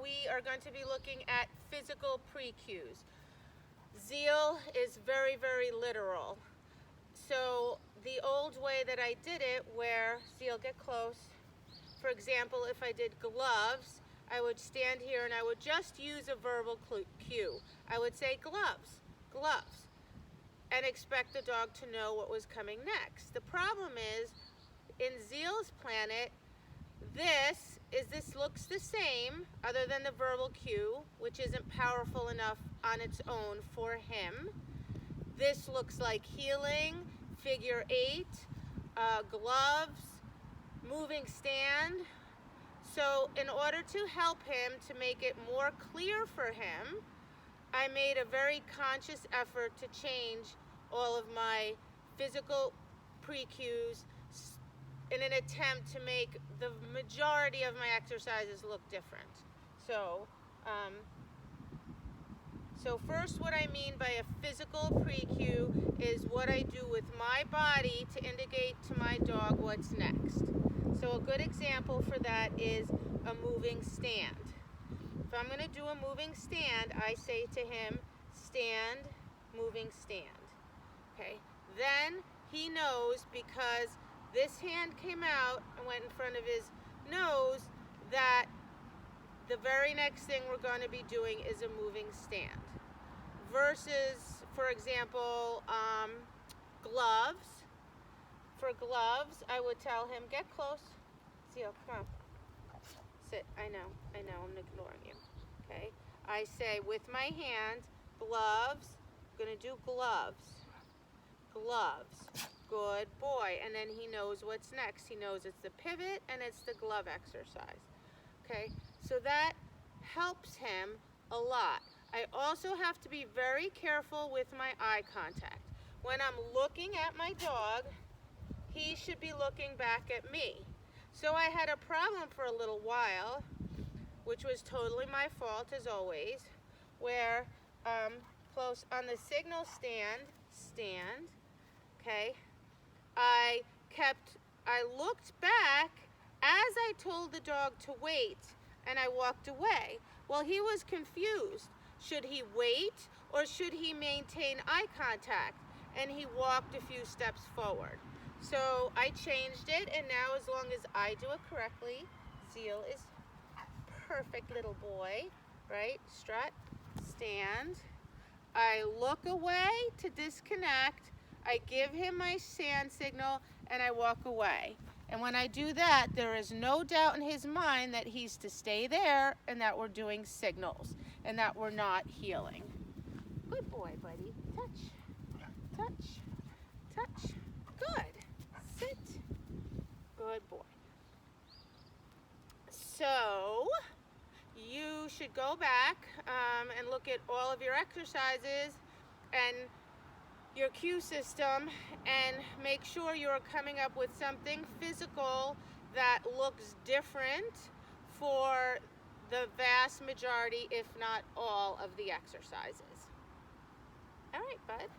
we are going to be looking at physical pre-cues. Zeal is very, very literal. So the old way that I did it, where, Zeal, get close. For example, if I did gloves, I would stand here and I would just use a verbal cue. I would say gloves, gloves, and expect the dog to know what was coming next. The problem is, in Zeal's planet, this looks the same, other than the verbal cue, which isn't powerful enough on its own for him. This looks like heeling, figure 8, gloves, moving stand. So in order to help him, to make it more clear for him, I made a very conscious effort to change all of my physical pre-cues in an attempt to make the majority of my exercises look different. So first, what I mean by a physical pre-cue is what I do with my body to indicate to my dog what's next. So a good example for that is a moving stand. If I'm going to do a moving stand, I say to him, stand, moving stand. Okay. Then he knows, because this hand came out and went in front of his nose, that the very next thing we're going to be doing is a moving stand. Versus, for example, gloves. For gloves, I would tell him, get close. Zeal, come on. Sit. I know, I'm ignoring you. Okay? I say, with my hand, gloves, I'm going to do gloves. Gloves. Good boy. And then he knows what's next. He knows it's the pivot and it's the glove exercise. Okay? So that helps him a lot. I also have to be very careful with my eye contact. When I'm looking at my dog, he should be looking back at me. So I had a problem for a little while, which was totally my fault as always, where close on the signal stand, okay, I looked back as I told the dog to wait, and I walked away. Well, he was confused. Should he wait or should he maintain eye contact? And he walked a few steps forward. So I changed it, and now as long as I do it correctly, Zeal is perfect little boy, right? Strut, stand. I look away to disconnect. I give him my stand signal, and I walk away. And when I do that, there is no doubt in his mind that he's to stay there and that we're doing signals and that we're not heeling. Good boy, buddy. Touch, touch, touch. Good. Sit. Good boy. So you should go back and look at all of your exercises and your cue system and make sure you're coming up with something physical that looks different for the vast majority, if not all, of the exercises. All right, bud.